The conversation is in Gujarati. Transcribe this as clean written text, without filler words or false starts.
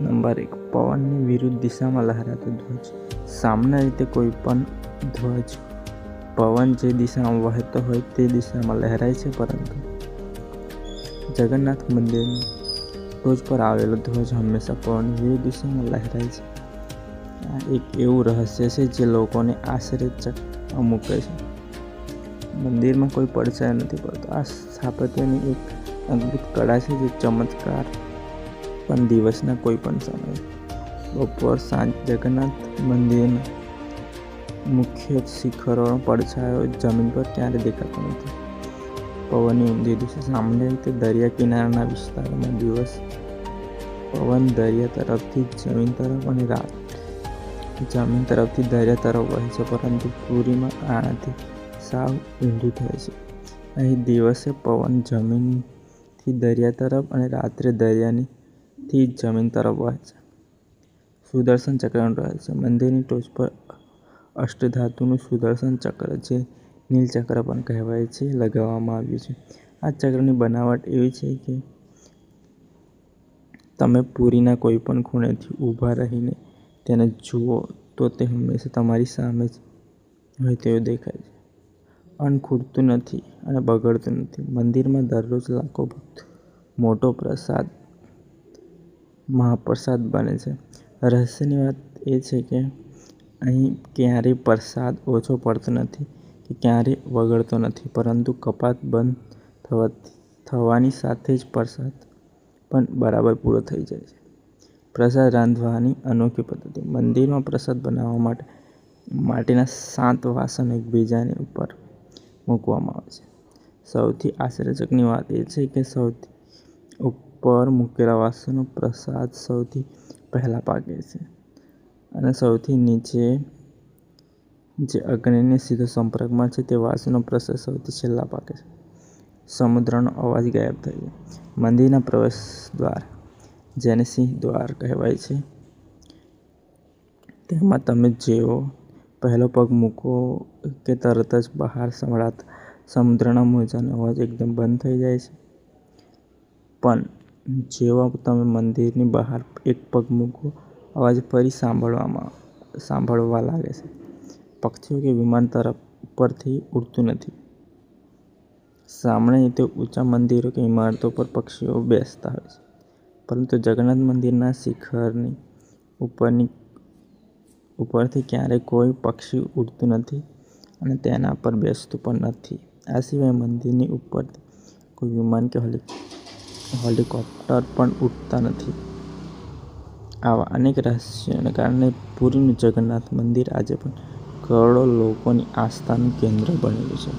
નંબર 1. પવનની વિરુદ્ધ દિશામાં લહેરાતો ધ્વજ. સામાન્ય રીતે કોઈ પણ ધ્વજ પવન જે દિશામાં વહેતો હોય તે દિશામાં લહેરાય છે, પરંતુ જગન્નાથ મંદિરની ટોચ પર આવેલો ધ્વજ હંમેશા પવનની વિરુદ્ધ દિશામાં લહેરાય છે. આ એક એવું રહસ્ય છે જે લોકોને આશ્ચર્યચકમાં મૂકે છે. મંદિરમાં કોઈ પડછાયો નથી, પરંતુ આ સ્થાપત્યની એક અદ્ભુત કળા છે જે ચમત્કાર પણ દિવસના કોઈ પણ સમયે બપોર સાંજ જગન્નાથ મંદિરના મુખ્ય શિખરોનો પડછાયો જમીન પર ક્યારેય દેખાતો નથી. પવનની ઊંધી દિશા. સામાન્ય રીતે દરિયા કિનારાના વિસ્તારોમાં દિવસ પવન દરિયા તરફથી જમીન તરફ અને રાત જમીન તરફથી દરિયા તરફ વહે છે, પરંતુ પુરીમાં આનાથી સાવ ઊંધું થાય છે. અહીં દિવસે પવન જમીનથી દરિયા તરફ અને રાત્રે દરિયાથી જમીન તરફ વહે છે. સુદર્શન ચક્રનું રહસ્ય. મંદિરની ટોચ પર અષ્ટધાતુનું સુદર્શન ચક્ર, જે નીલચક્ર પણ કહેવાય છે, લગાવવામાં આવ્યું છે. આ ચક્રની બનાવટ એવી છે કે તમે પુરીના કોઈપણ ખૂણેથી ઊભા રહીને તેને જુઓ તો તે હંમેશા તમારી સામે જ હોય તેવું દેખાય છે. અણખૂટતું નથી અને બગડતું નથી. મંદિરમાં દરરોજ લાખો ભક્તો મોટો મહાપ્રસાદ બને છે. રહસ્યની વાત એ છે કે અહીં ક્યારેય પ્રસાદ ઓછો પડતો નથી કે ક્યારેય બગડતો નથી, પરંતુ કપાટ બંધ થવાની સાથે જ પ્રસાદ પણ બરાબર પૂરો થઈ જાય છે. પ્રસાદ રાંધવાની અનોખી પદ્ધતિ. મંદિરમાં પ્રસાદ બનાવવા માટે માટીના 7 વાસણો એકબીજાની ઉપર મૂકવામાં આવે છે. સૌથી આશ્ચર્યજનક વાત એ છે કે સૌથી ઉપર મૂકેલા વાસણનો પ્રસાદ સૌથી પહેલા પાકે છે, અને સૌથી નીચે, જે અગ્નિના સીધા સંપર્કમાં છે, તે વાસણનો પ્રસાદ સૌથી છેલ્લા પાકે છે. સમુદ્રનો અવાજ ગાયબ થાય છે. મંદિરના પ્રવેશદ્વાર, જેને સિંહ દ્વાર કહેવાય છે, તેમાં તમે જેવો પહેલો પગ મૂકો કે તરત જ બહાર સંભળાતા સમુદ્રના મોજાનો અવાજ એકદમ બંધ થઈ જાય છે. પણ જેવો તમે મંદિરની બહાર એક પગ મૂકો, અવાજ ફરી સાંભળવા લાગે છે. પક્ષીઓ કે વિમાન ઉપરથી ઉડતું નથી. સામાન્ય રીતે ઊંચા મંદિરો કે ઇમારતો પર પક્ષીઓ બેસતા હોય છે, પરંતુ જગન્નાથ મંદિરના શિખરની ઉપરથી ક્યારેય કોઈ પક્ષી ઉડતું નથી અને તેના પર બેસતું પણ નથી. આ સિવાય મંદિરની ઉપરથી કોઈ વિમાન કે હેલિકોપ્ટર પણ ઉડતા નથી. આવા અનેક રહસ્યોને કારણે પુરીનું જગન્નાથ મંદિર આજે પણ કરોડો લોકોની આસ્થાનું કેન્દ્ર બનેલું છે.